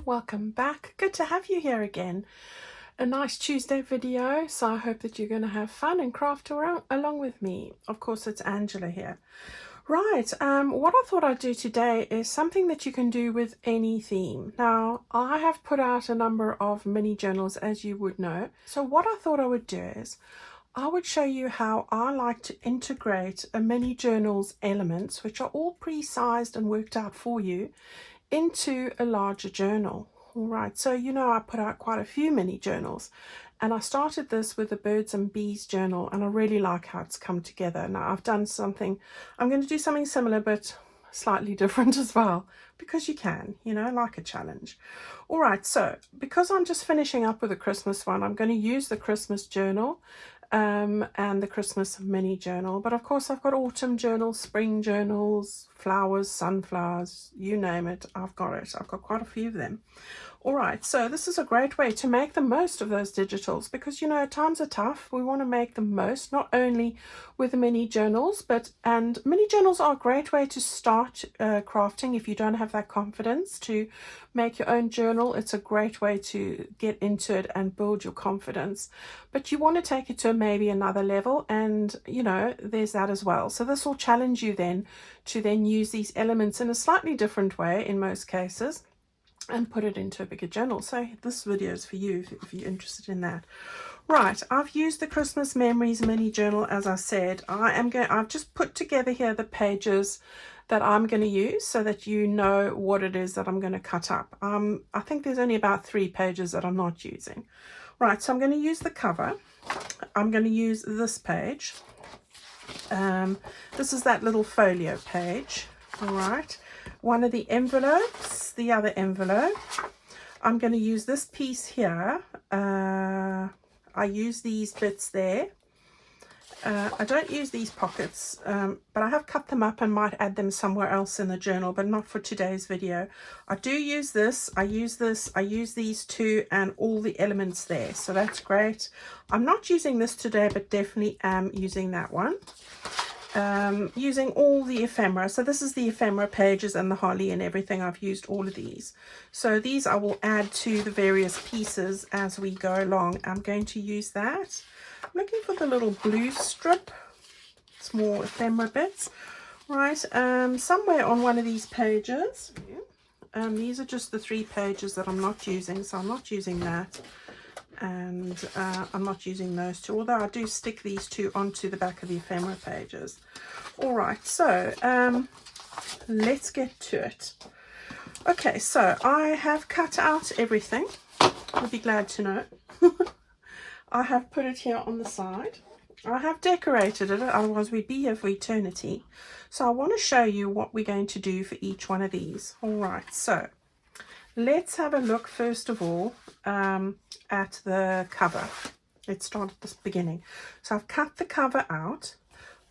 welcome back. Good to have you here again. A nice Tuesday video, so I hope that you're going to have fun and craft around along with me. Of course, it's Angela here. Right, what I thought I'd do today is something that you can do with any theme. Now, I have put out a number of mini journals, as you would know. So what I thought I would do is I would show you how I like to integrate a mini journal's elements, which are all pre-sized and worked out for you, into a larger journal. All right, so you know I put out quite a few mini journals, and I started this with the birds and bees journal, and I really like how it's come together. Now I'm going to do something similar but slightly different as well, because you can, like a challenge. All right, so because I'm just finishing up with the Christmas one, I'm going to use the Christmas journal and the Christmas mini journal, but of course I've got autumn journals, spring journals, flowers, sunflowers, you name it, I've got it. I've got quite a few of them. All right, so this is a great way to make the most of those digitals, because times are tough. We want to make the most, not only with the mini journals, and mini journals are a great way to start crafting if you don't have that confidence to make your own journal. It's a great way to get into it and build your confidence, but you want to take it to maybe another level, and there's that as well. So this will challenge you then to use these elements in a slightly different way in most cases and put it into a bigger journal. So this video is for you if you're interested in that. Right, I've used the Christmas Memories mini journal. As I said, I've just put together here the pages that I'm going to use so that you know what it is that I'm going to cut up. I think there's only about 3 pages that I'm not using. Right, so I'm going to use the cover. I'm going to use this page. This is that little folio page. All right, one of the envelopes, the other envelope. I'm going to use this piece here. I use these bits there. I don't use these pockets, but I have cut them up and might add them somewhere else in the journal, but not for today's video. I do use this, I use these two, and all the elements there, so that's great. I'm not using this today, but definitely am using that one. Using all the ephemera. So this is the ephemera pages and the holly and everything. I've used all of these. So these I will add to the various pieces as we go along. I'm going to use that. I'm looking for the little blue strip, small ephemera bits. Right, somewhere on one of these pages. These are just the 3 pages that I'm not using, so I'm not using that. And I'm not using those 2, although I do stick these 2 onto the back of the ephemera pages. All right, so let's get to it. Okay, so I have cut out everything. You'll be glad to know. I have put it here on the side. I have decorated it, otherwise we'd be here for eternity. So I want to show you what we're going to do for each one of these. All right, so let's have a look first of all at the cover. Let's start at the beginning. So I've cut the cover out.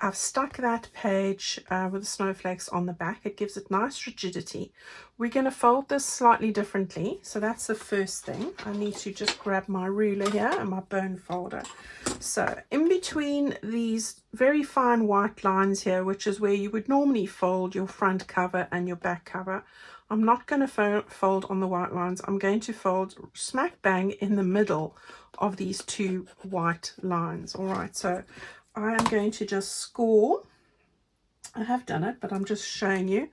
I've stuck that page with the snowflakes on the back. It gives it nice rigidity. We're going to fold this slightly differently. So that's the first thing. I need to just grab my ruler here and my bone folder. So in between these very fine white lines here, which is where you would normally fold your front cover and your back cover, I'm not going to fold on the white lines. I'm going to fold smack bang in the middle of these 2 white lines. All right, so I am going to just score. I have done it, but I'm just showing you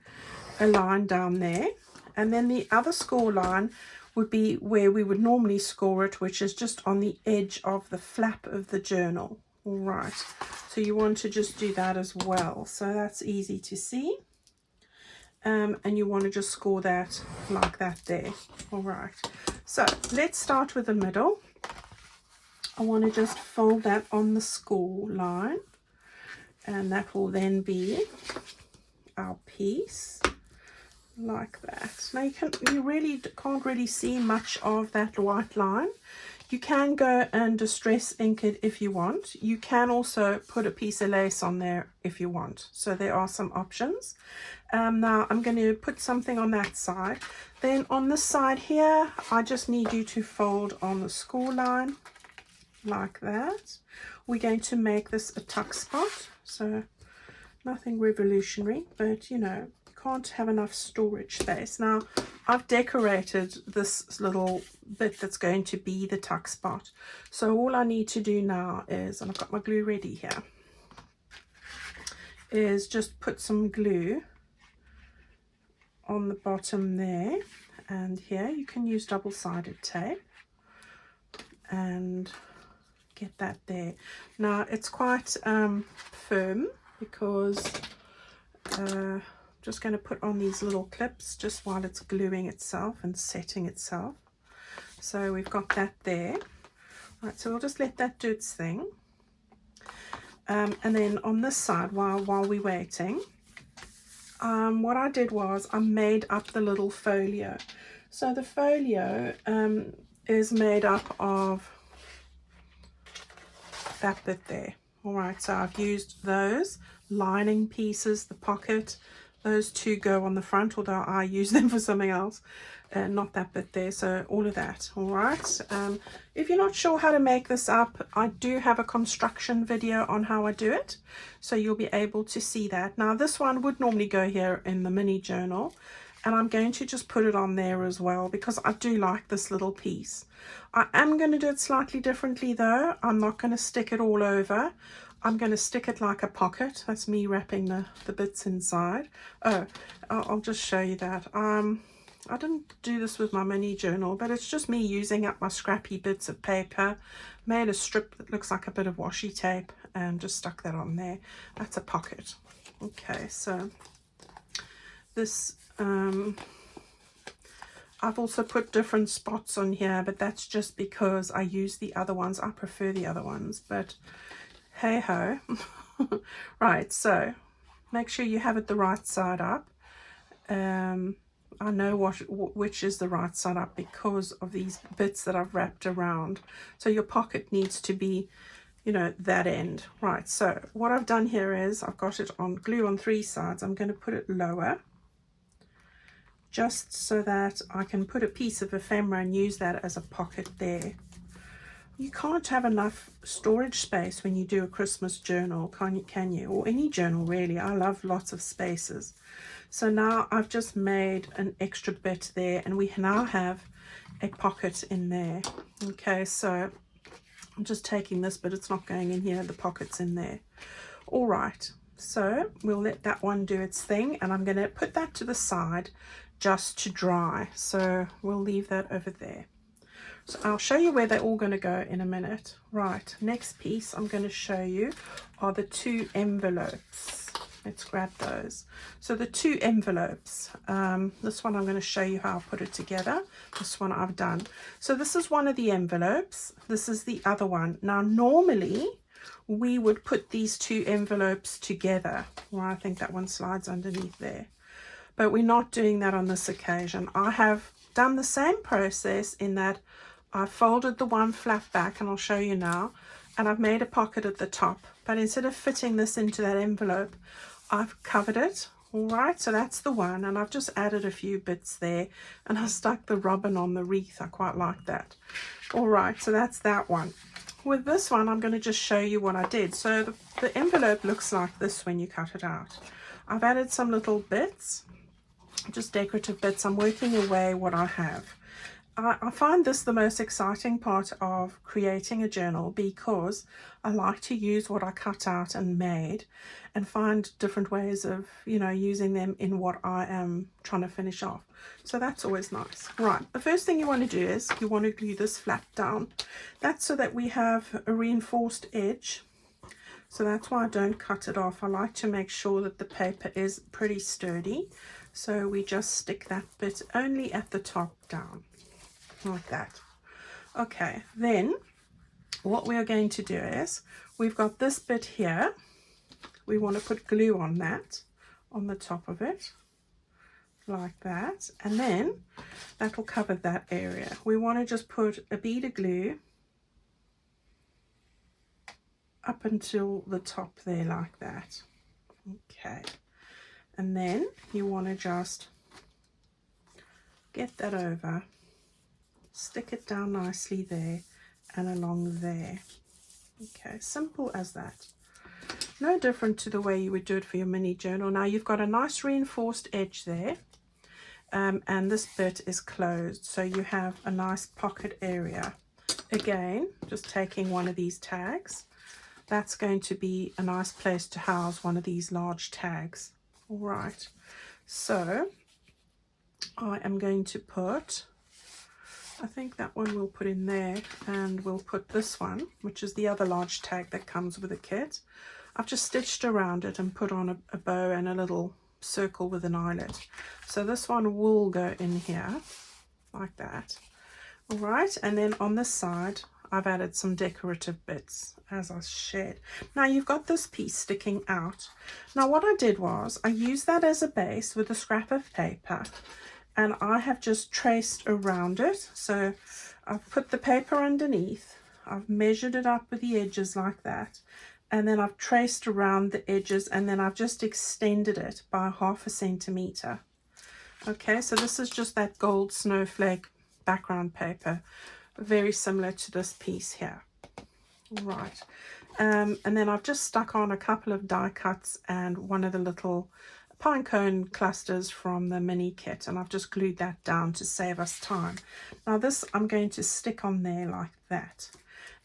a line down there. And then the other score line would be where we would normally score it, which is just on the edge of the flap of the journal. All right, so you want to just do that as well. So that's easy to see. And you want to just score that like that there. All right, so let's start with the middle. I want to just fold that on the score line, and that will then be our piece like that. Now you really can't really see much of that white line. You can go and distress ink it if you want. You can also put a piece of lace on there if you want. So there are some options. Now I'm going to put something on that side. Then on this side here, I just need you to fold on the score line like that. We're going to make this a tuck spot. So nothing revolutionary, but can't have enough storage space. Now, I've decorated this little bit that's going to be the tuck spot. So all I need to do now is, and I've got my glue ready here, is just put some glue on the bottom there. And here you can use double-sided tape and get that there. Now, it's quite firm because just going to put on these little clips just while it's gluing itself and setting itself. So we've got that there. Right, so we'll just let that do its thing. And then on this side, while we're waiting, what I did was I made up the little folio. So the folio is made up of that bit there. All right, so I've used those lining pieces, the pocket, those two go on the front, although I use them for something else, not that bit there. So all of that. All right, if you're not sure how to make this up, I do have a construction video on how I do it, so you'll be able to see that. Now this one would normally go here in the mini journal, and I'm going to just put it on there as well because I do like this little piece. I am going to do it slightly differently though. I'm not going to stick it all over. I'm going to stick it like a pocket. That's me wrapping the bits inside. Oh, I'll just show you that. I didn't do this with my mini journal, but it's just me using up my scrappy bits of paper, made a strip that looks like a bit of washi tape and just stuck that on there. That's a pocket. Okay, so this I've also put different spots on here, but that's just because I use the other ones. I prefer the other ones, but hey ho. Right, so make sure you have it the right side up. I know which is the right side up because of these bits that I've wrapped around. So your pocket needs to be, you know, that end. Right, so what I've done here is I've got it on glue on three sides. I'm going to put it lower, just so that I can put a piece of ephemera and use that as a pocket there. You can't have enough storage space when you do a Christmas journal, can you? Or any journal really. I love lots of spaces. So now I've just made an extra bit there, and we now have a pocket in there. Okay, so I'm just taking this, but it's not going in here. The pocket's in there. All right, so we'll let that one do its thing, and I'm going to put that to the side just to dry. So we'll leave that over there. So I'll show you where they're all going to go in a minute. Right, next piece I'm going to show you are the two envelopes. Let's grab those. So the two envelopes, this one I'm going to show you how I put it together. This one I've done. So this is one of the envelopes. This is the other one. Now normally we would put these two envelopes together. Well, I think that one slides underneath there. But we're not doing that on this occasion. I have done the same process in that I folded the one flat back, and I'll show you now, and I've made a pocket at the top. But instead of fitting this into that envelope, I've covered it. All right, so that's the one, and I've just added a few bits there, and I stuck the robin on the wreath. I quite like that. All right, so that's that one. With this one, I'm going to just show you what I did. So the envelope looks like this when you cut it out. I've added some little bits, just decorative bits. I'm working away what I have. I find this the most exciting part of creating a journal because I like to use what I cut out and made and find different ways of, you know, using them in what I am trying to finish off. So that's always nice. Right, the first thing you want to do is you want to glue this flap down. That's so that we have a reinforced edge. So that's why I don't cut it off. I like to make sure that the paper is pretty sturdy. So we just stick that bit only at the top down. Like that. Okay, then what we are going to do is we've got this bit here. We want to put glue on that, on the top of it, like that, and then that will cover that area. We want to just put a bead of glue up until the top there, like that. Okay, and then you want to just get that over, stick it down nicely there and along there. Okay, simple as that. No different to the way you would do it for your mini journal. Now you've got a nice reinforced edge there, and this bit is closed, so you have a nice pocket area. Again, just taking one of these tags, that's going to be a nice place to house one of these large tags. All right, so I am going to put, I think that one we'll put in there, and we'll put this one, which is the other large tag that comes with the kit. I've just stitched around it and put on a bow and a little circle with an eyelet. So this one will go in here like that. All right, and then on this side I've added some decorative bits as I shared. Now you've got this piece sticking out. Now what I did was I used that as a base with a scrap of paper, and I have just traced around it. So I've put the paper underneath, I've measured it up with the edges like that, and then I've traced around the edges, and then I've just extended it by 1/2 centimeter. Okay, so this is just that gold snowflake background paper, very similar to this piece here. Right, and then I've just stuck on a couple of die cuts and one of the little pine cone clusters from the mini kit, and I've just glued that down to save us time. Now this I'm going to stick on there like that,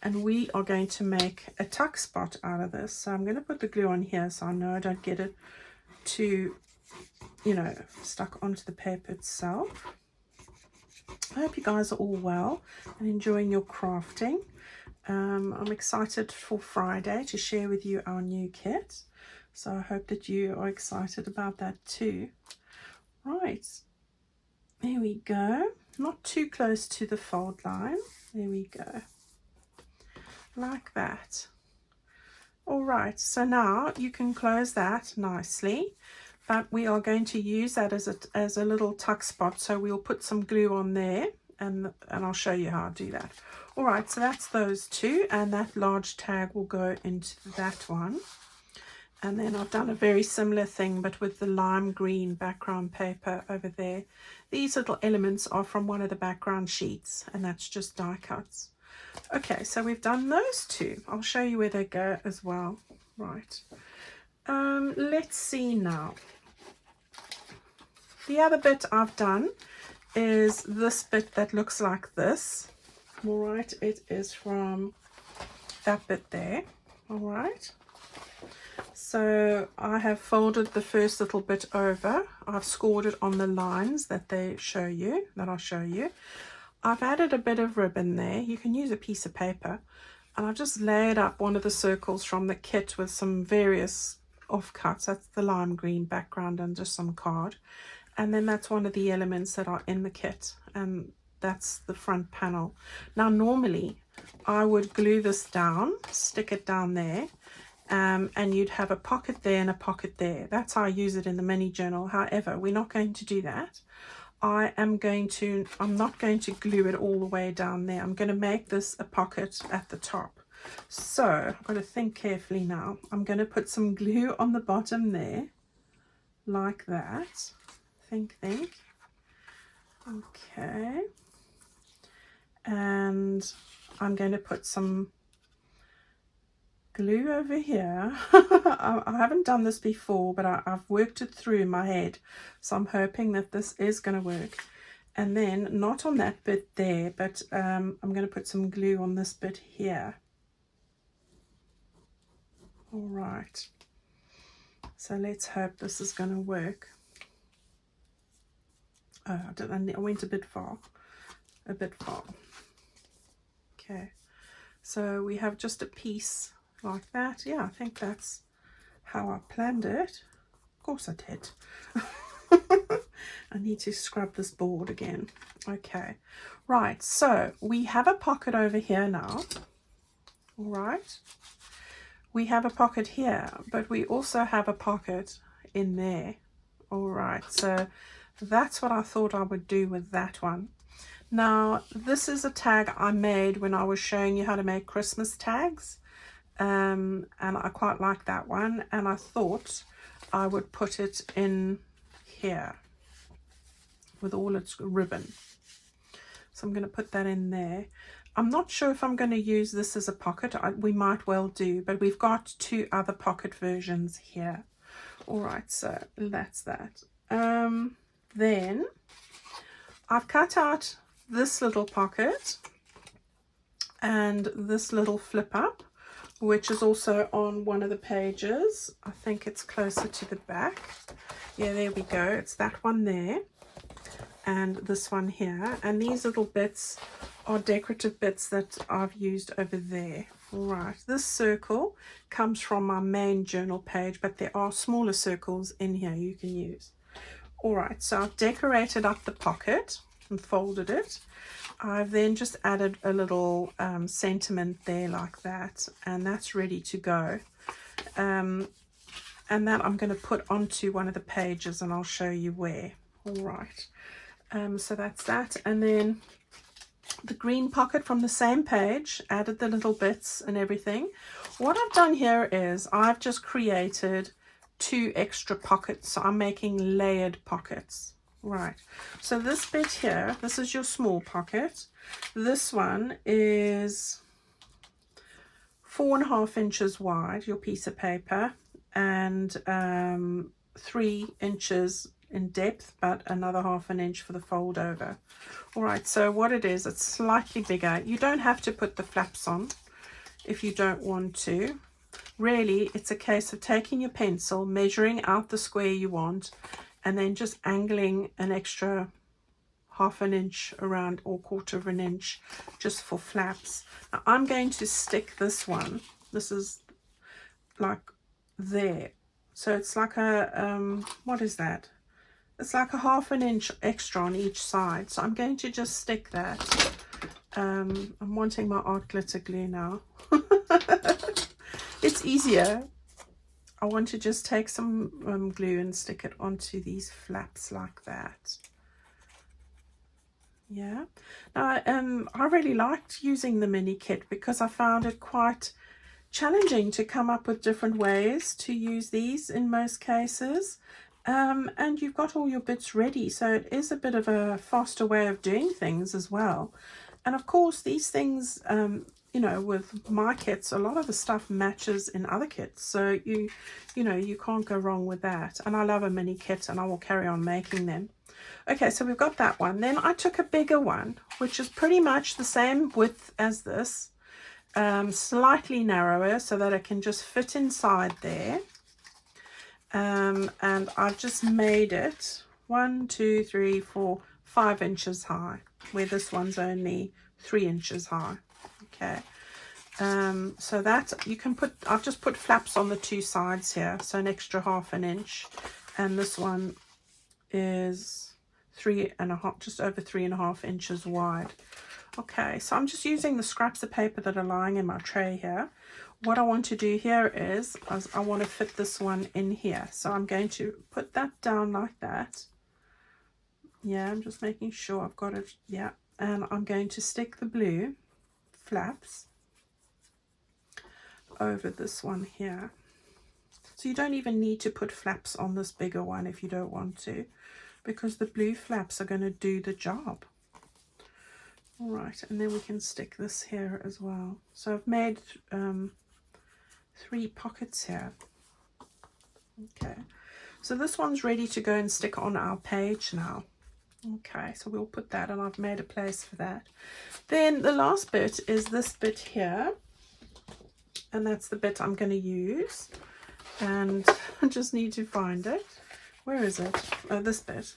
and we are going to make a tuck spot out of this. So I'm going to put the glue on here so I know I don't get it too, you know, stuck onto the paper itself. I hope you guys are all well and enjoying your crafting. I'm excited for Friday to share with you our new kit, so I hope that you are excited about that too. Right, there we go, not too close to the fold line, there we go, like that. All right, so now you can close that nicely, but we are going to use that as a little tuck spot, so we'll put some glue on there, and I'll show you how to do that. All right, so that's those two, and that large tag will go into that one. And then I've done a very similar thing, but with the lime green background paper over there. These little elements are from one of the background sheets, and that's just die cuts. Okay, so we've done those two. I'll show you where they go as well. Right, let's see now. The other bit I've done is this bit that looks like this. All right, it is from that bit there. All right, so I have folded the first little bit over. I've scored it on the lines that I'll show you. I've added a bit of ribbon there. You can use a piece of paper, and I've just laid up one of the circles from the kit with some various offcuts. That's the lime green background and just some card, and then that's one of the elements that are in the kit, and that's the front panel. Now normally I would glue this down, stick it down there, and you'd have a pocket there and a pocket there. That's how I use it in the mini journal. However, we're not going to do that. I'm not going to glue it all the way down there. I'm going to make this a pocket at the top. So I've got to think carefully now. I'm going to put some glue on the bottom there like that. Think. Okay, and I'm going to put some glue over here. I haven't done this before, but I've worked it through in my head, so I'm hoping that this is going to work. And then not on that bit there, but I'm going to put some glue on this bit here. All right, so let's hope this is going to work. Oh, I went a bit far. Okay, so we have just a piece like that. Yeah, I think that's how I planned it. Of course I did. I need to scrub this board again. Okay, right, so we have a pocket over here now. All right, we have a pocket here, but we also have a pocket in there. All right, so that's what I thought I would do with that one. Now this is a tag I made when I was showing you how to make Christmas tags, and I quite like that one, and I thought I would put it in here with all its ribbon. So I'm going to put that in there. I'm not sure if I'm going to use this as a pocket. We might well do, but we've got 2 other pocket versions here. All right, so that's that. Then I've cut out this little pocket and this little flip up, which is also on one of the pages. I think it's closer to the back. Yeah, there we go. It's that one there and this one here. And these little bits are decorative bits that I've used over there. All right, this circle comes from my main journal page, but there are smaller circles in here you can use. All right, so I've decorated up the pocket and folded it. I've then just added a little sentiment there like that, and that's ready to go. And that I'm going to put onto one of the pages, and I'll show you where. All right, so that's that. And then the green pocket from the same page, added the little bits and everything. What I've done here is I've just created 2 extra pockets, so I'm making layered pockets. Right, so this bit here, this is your small pocket. This one is 4.5 inches wide, your piece of paper, and 3 inches in depth, but another 1/2 inch for the fold over. All right, so what it is, it's slightly bigger. You don't have to put the flaps on if you don't want to. Really, it's a case of taking your pencil, measuring out the square you want, and then just angling an extra 1/2 inch around or 1/4 inch just for flaps. Now, I'm going to stick this one. This is like there. So it's like a, what is that? It's like a 1/2 inch extra on each side. So I'm going to just stick that. I'm wanting my art glitter glue now. It's easier. I want to just take some glue and stick it onto these flaps like that. Yeah. Now, I really liked using the mini kit because I found it quite challenging to come up with different ways to use these in most cases. And you've got all your bits ready, so it is a bit of a faster way of doing things as well. And of course, these things, you know, with my kits, a lot of the stuff matches in other kits, so you know, you can't go wrong with that. And I love a mini kit, and I will carry on making them. Okay, so we've got that one. Then I took a bigger one, which is pretty much the same width as this, slightly narrower so that it can just fit inside there. And I've just made it 1, 2, 3, 4, 5 inches high, where this one's only 3 inches high. Okay, so that you can put, I've just put flaps on the 2 sides here, so an extra 1/2 inch, and this one is 3.5, just over 3.5 inches wide. Okay, so I'm just using the scraps of paper that are lying in my tray here. What I want to do here is I want to fit this one in here, so I'm going to put that down like that. Yeah, I'm just making sure I've got it. Yeah, and I'm going to stick the blue flaps over this one here. So you don't even need to put flaps on this bigger one if you don't want to, because the blue flaps are going to do the job. All right, and then we can stick this here as well. So I've made 3 pockets here. Okay, so this one's ready to go and stick on our page now. Okay, so we'll put that, and I've made a place for that. Then the last bit is this bit here, and that's the bit I'm going to use, and I just need to find it. Where is it? Oh, this bit.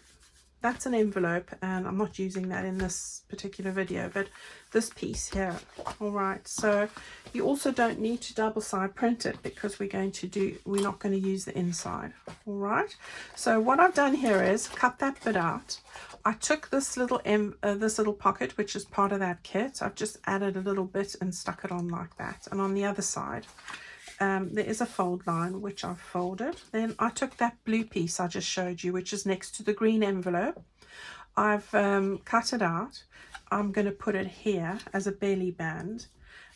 That's an envelope, and I'm not using that in this particular video, but this piece here. All right, so you also don't need to double side print it, because we're not going to use the inside. All right, so what I've done here is cut that bit out. I took this little pocket, which is part of that kit. I've just added a little bit and stuck it on like that. And on the other side, there is a fold line, which I've folded. Then I took that blue piece I just showed you, which is next to the green envelope. I've cut it out. I'm going to put it here as a belly band.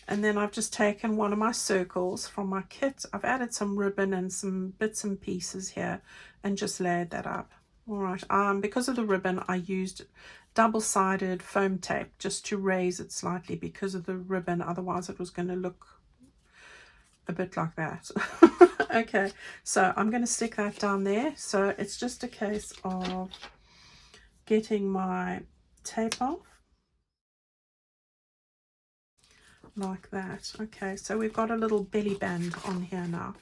And then I've just taken one of my circles from my kit. I've added some ribbon and some bits and pieces here and just layered that up. All right, because of the ribbon, I used double-sided foam tape just to raise it slightly because of the ribbon. Otherwise, it was going to look a bit like that. Okay, so I'm going to stick that down there. So it's just a case of getting my tape off like that. Okay, so we've got a little belly band on here now.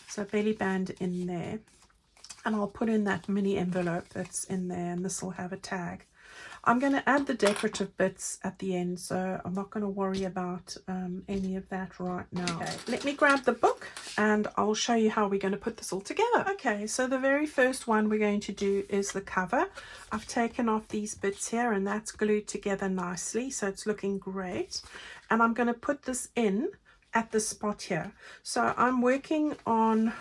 So belly band in there. And I'll put in that mini envelope that's in there, and this will have a tag. I'm going to add the decorative bits at the end, so I'm not going to worry about any of that right now. Okay, let me grab the book and I'll show you how we're going to put this all together. Okay, so the very first one we're going to do is the cover. I've taken off these bits here and that's glued together nicely, so it's looking great. And I'm going to put this in at the spot here. So I'm working on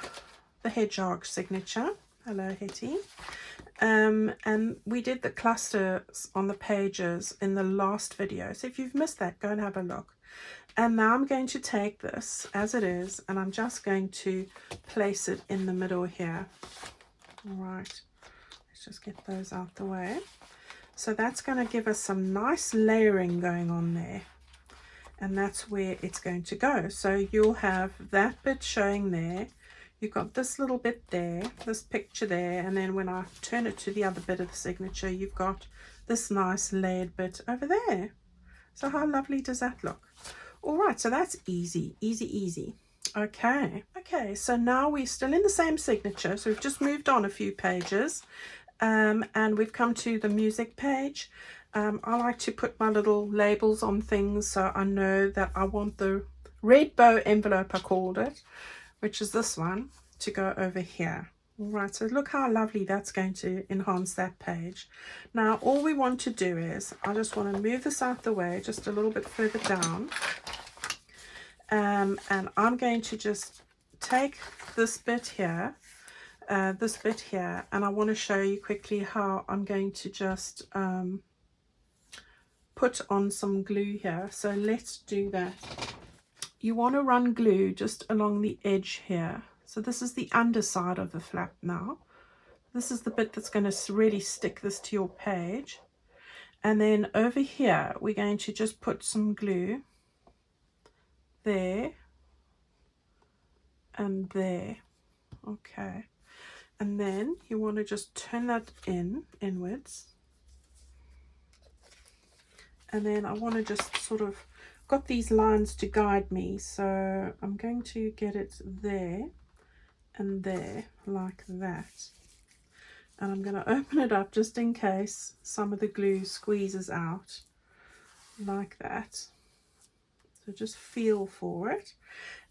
the hedgehog signature. Hello, Hetty. And we did the clusters on the pages in the last video, so if you've missed that, go and have a look. And now I'm going to take this as it is and I'm just going to place it in the middle here. All right, let's just get those out the way. So that's going to give us some nice layering going on there, and that's where it's going to go. So you'll have that bit showing there. You've got this little bit there, this picture there, and then when I turn it to the other bit of the signature, you've got this nice layered bit over there. So how lovely does that look? All right, so that's easy, easy, easy. Okay, so now we're still in the same signature, so we've just moved on a few pages, and we've come to the music page. I like to put my little labels on things, so I know that I want the red bow envelope, I called it, which is this one, to go over here. All right, so look how lovely that's going to enhance that page. Now all we want to do is, I just want to move this out the way just a little bit further down, and I'm going to just take this bit here, and I want to show you quickly how I'm going to just put on some glue here. So let's do that. You want to run glue just along the edge here. So this is the underside of the flap now. This is the bit that's going to really stick this to your page. And then over here, we're going to just put some glue there and there. Okay. And then you want to just turn that inwards. And then I want to just sort of got these lines to guide me, so I'm going to get it there and there like that, and I'm going to open it up just in case some of the glue squeezes out like that. So just feel for it,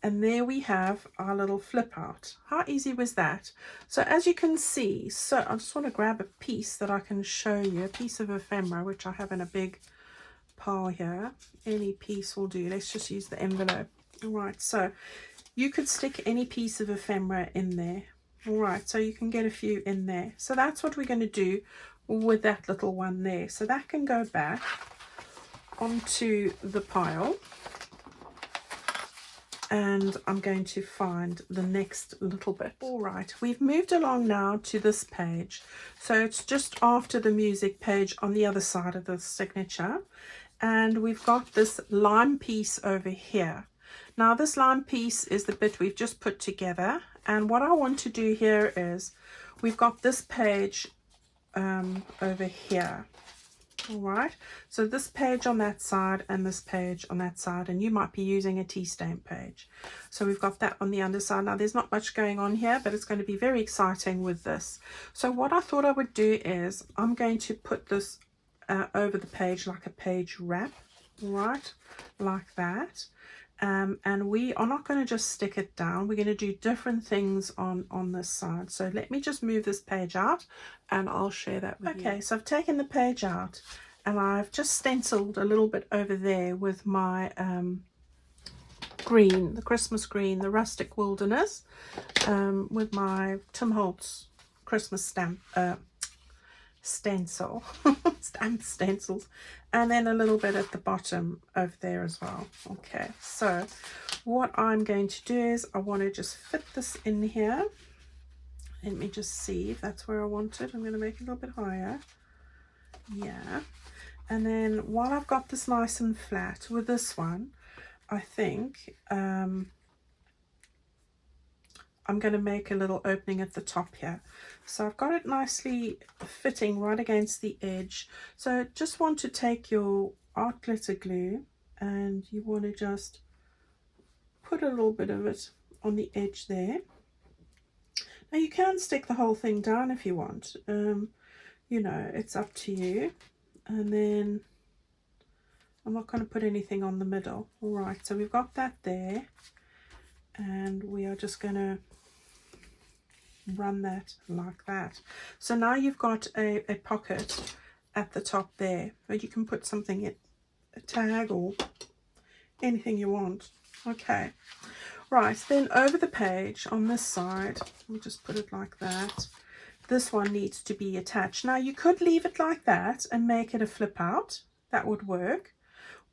and there we have our little flip out. How easy was that? So as you can see, so I just want to grab a piece that I can show you, a piece of ephemera which I have in a big pile here. Any piece will do. Let's just use the envelope. All right, so you could stick any piece of ephemera in there. All right, so you can get a few in there. So that's what we're going to do with that little one there. So that can go back onto the pile, and I'm going to find the next little bit. All right, we've moved along now to this page, so it's just after the music page on the other side of the signature, and we've got this lime piece over here. Now this lime piece is the bit we've just put together, and what I want to do here is we've got this page over here. All right, so this page on that side and this page on that side, and you might be using a tea stain page. So we've got that on the underside. Now there's not much going on here, but it's going to be very exciting with this. So what I thought I would do is I'm going to put this over the page like a page wrap, right, like that. And we are not going to just stick it down. We're going to do different things on this side. So let me just move this page out and I'll share that with you. Okay, so I've taken the page out and I've just stenciled a little bit over there with my green, the Christmas green, the Rustic Wilderness, with my Tim Holtz Christmas stamp stencil, stencils, and then a little bit at the bottom over there as well. Okay, so what I'm going to do is I want to just fit this in here Let me just see if that's where I want it. I'm going to make it a little bit higher. Yeah. And then while I've got this nice and flat with this one, I think I'm going to make a little opening at the top here. So I've got it nicely fitting right against the edge. So just want to take your art glitter glue and you want to just put a little bit of it on the edge there. Now you can stick the whole thing down if you want. You know, it's up to you. And then I'm not going to put anything on the middle. All right, so we've got that there. And we are just going to run that like that. So now you've got a pocket at the top there. Where you can put something in, a tag or anything you want. Okay. Right, then over the page on this side, we'll just put it like that. This one needs to be attached. Now you could leave it like that and make it a flip out. That would work.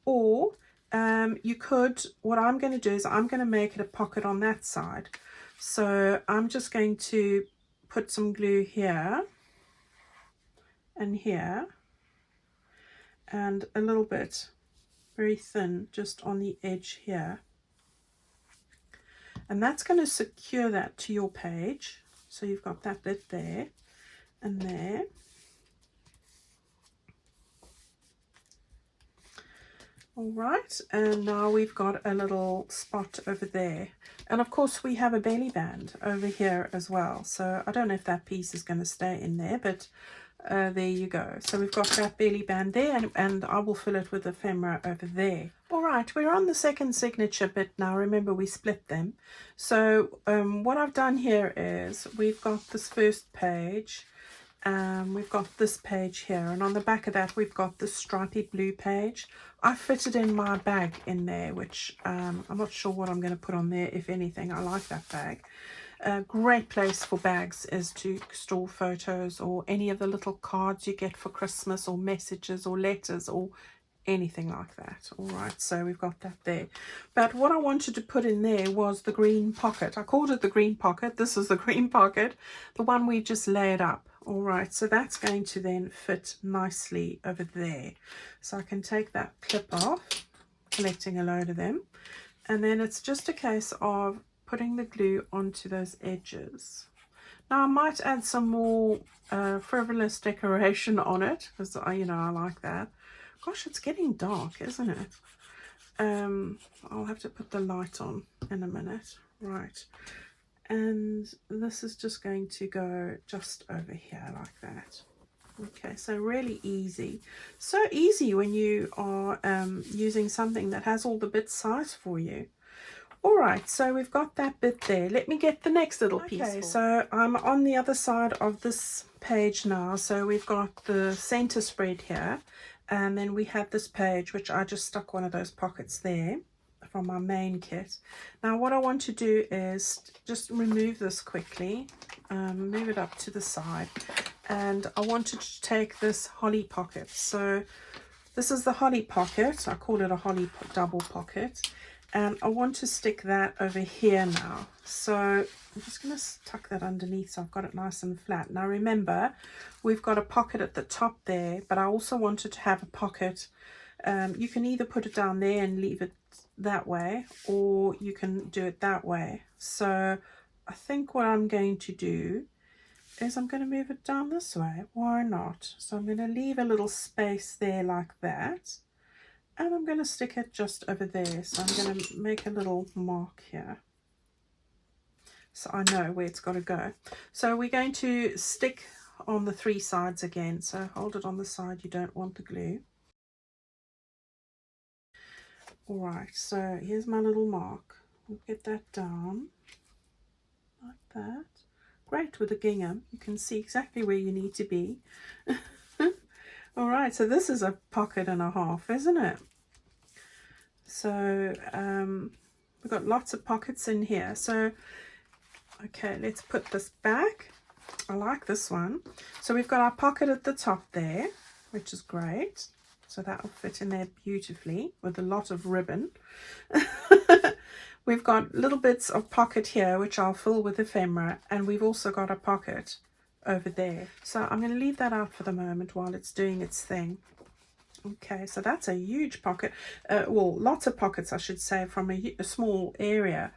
Or you could, what I'm going to do is I'm going to make it a pocket on that side. So I'm just going to put some glue here and here and a little bit very thin just on the edge here. And that's going to secure that to your page. So you've got that bit there and there. All right, and now we've got a little spot over there. And of course we have a belly band over here as well. So I don't know if that piece is going to stay in there, but there you go. So we've got that belly band there, and I will fill it with ephemera over there. All right, we're on the second signature bit now. Remember, we split them. So what I've done here is we've got this first page. We've got this page here, and on the back of that we've got this stripy blue page. I fitted in my bag in there, which I'm not sure what I'm going to put on there, if anything. I like that bag. A great place for bags is to store photos or any of the little cards you get for Christmas, or messages or letters or anything like that. All right, so we've got that there. But what I wanted to put in there was the green pocket. I called it the green pocket. This is the green pocket, the one we just laid up. All right, so that's going to then fit nicely over there. So I can take that clip off, collecting a load of them, and then it's just a case of putting the glue onto those edges. Now I might add some more frivolous decoration on it, because you know, I like that. Gosh, it's getting dark, isn't it? I'll have to put the light on in a minute. Right, and this is just going to go just over here like that. Okay, so really easy. So easy when you are using something that has all the bit size for you. All right, so we've got that bit there. Let me get the next little piece. Okay, so I'm on the other side of this page now. So we've got the center spread here, and then we have this page, which I just stuck one of those pockets there from my main kit. Now what I want to do is just remove this quickly, move it up to the side, and I wanted to take this holly pocket. So this is the holly pocket. I call it a holly double pocket. And I want to stick that over here now. So I'm just going to tuck that underneath so I've got it nice and flat. Now remember, we've got a pocket at the top there, but I also wanted to have a pocket. You can either put it down there and leave it that way, or you can do it that way. So I think what I'm going to do is I'm going to move it down this way. Why not? So I'm going to leave a little space there like that. And I'm going to stick it just over there. So I'm going to make a little mark here, so I know where it's got to go. So we're going to stick on the three sides again. So hold it on the side you don't want the glue. All right, so here's my little mark. We'll get that down like that. Great with a gingham. You can see exactly where you need to be. All right, so this is a pocket and a half, isn't it? So we've got lots of pockets in here. So okay, let's put this back. I like this one. So we've got our pocket at the top there, which is great. So that will fit in there beautifully with a lot of ribbon. we've got little bits of pocket here, which I'll fill with ephemera, and we've also got a pocket over there. So I'm going to leave that out for the moment while it's doing its thing. Okay, so that's a huge pocket. Well, lots of pockets, I should say, from a small area.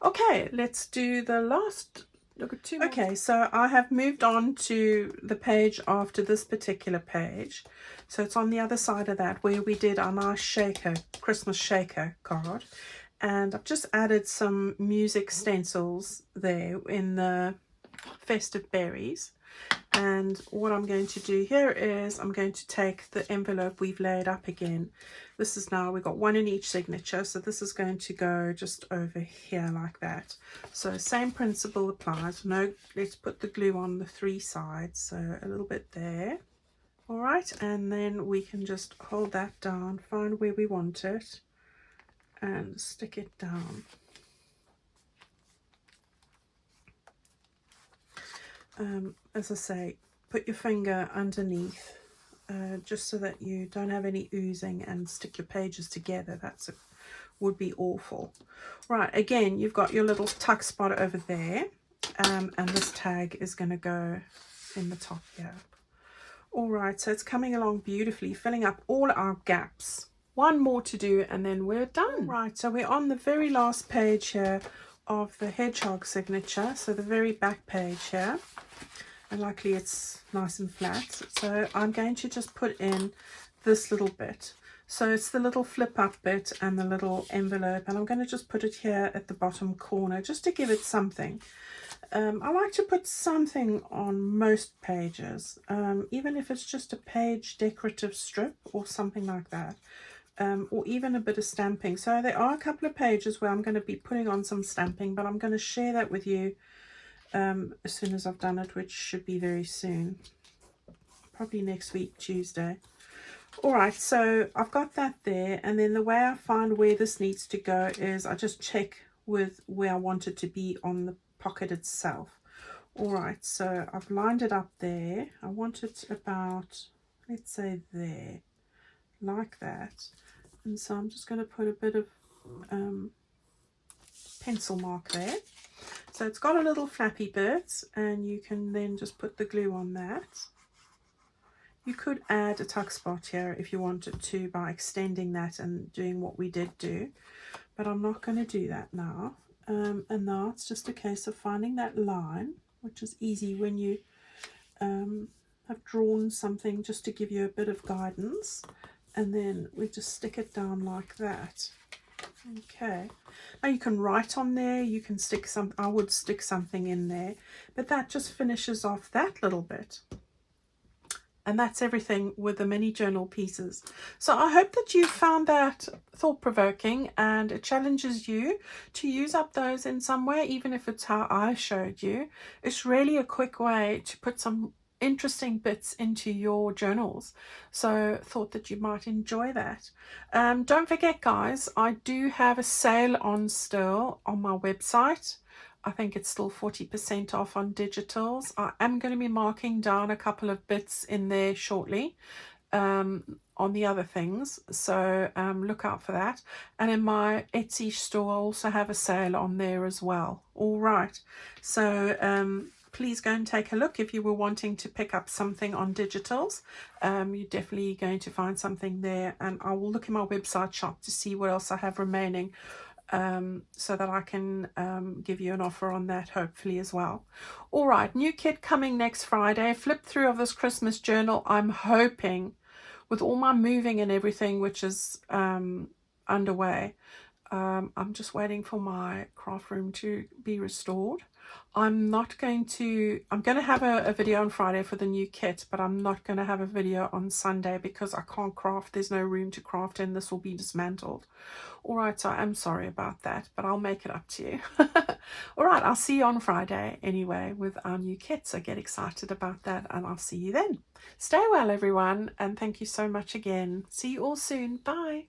Okay, let's do the last. Look at two more. Okay, so I have moved on to the page after this particular page. So it's on the other side of that where we did our nice shaker, Christmas shaker card. And I've just added some music stencils there in the festive berries. And what I'm going to do here is I'm going to take the envelope we've laid up again. This is now, we've got one in each signature, so this is going to go just over here like that. So same principle applies. No, let's put the glue on the 3 sides, so a little bit there. All right, and then we can just hold that down, find where we want it, and stick it down. As I say, put your finger underneath just so that you don't have any oozing, and stick your pages together. That's would be awful. Right, again, you've got your little tuck spot over there, and this tag is going to go in the top here. All right, so it's coming along beautifully, filling up all our gaps. One more to do and then we're done. Right, so we're on the very last page here of the hedgehog signature, so the very back page here, and luckily it's nice and flat. So I'm going to just put in this little bit. So it's the little flip up bit and the little envelope, and I'm going to just put it here at the bottom corner just to give it something. I like to put something on most pages, even if it's just a page decorative strip or something like that, or even a bit of stamping. So there are a couple of pages where I'm going to be putting on some stamping, but I'm going to share that with you as soon as I've done it, which should be very soon, probably next week, Tuesday. All right, so I've got that there, and then the way I find where this needs to go is I just check with where I want it to be on the pocket itself. All right, so I've lined it up there. I want it about, let's say there, like that. And so I'm just going to put a bit of pencil mark there. So it's got a little flappy bit, and you can then just put the glue on that. You could add a tuck spot here if you wanted to by extending that and doing what we did do, but I'm not going to do that now. And now it's just a case of finding that line, which is easy when you have drawn something, just to give you a bit of guidance, and then we just stick it down like that. Okay, now you can write on there, you can stick some, I would stick something in there, but that just finishes off that little bit. And that's everything with the mini journal pieces. So I hope that you found that thought-provoking, and it challenges you to use up those in some way, even if it's how I showed you. It's really a quick way to put some interesting bits into your journals. So thought that you might enjoy that. Don't forget, guys, I do have a sale on still on my website. I think it's still 40% off on digitals. I am going to be marking down a couple of bits in there shortly on the other things. So look out for that. And in my Etsy store, I also have a sale on there as well. All right. So please go and take a look if you were wanting to pick up something on digitals. You're definitely going to find something there. And I will look in my website shop to see what else I have remaining, so that I can give you an offer on that hopefully as well. All right, new kit coming next Friday. Flip through of this Christmas journal. I'm hoping with all my moving and everything which is underway, I'm just waiting for my craft room to be restored. I'm going to have a video on Friday for the new kit, but I'm not going to have a video on Sunday because I can't craft. There's no room to craft in. This will be dismantled. All right, so I'm sorry about that, but I'll make it up to you. All right, I'll see you on Friday anyway with our new kit, so get excited about that, and I'll see you then. Stay well, everyone, and thank you so much again. See you all soon. Bye.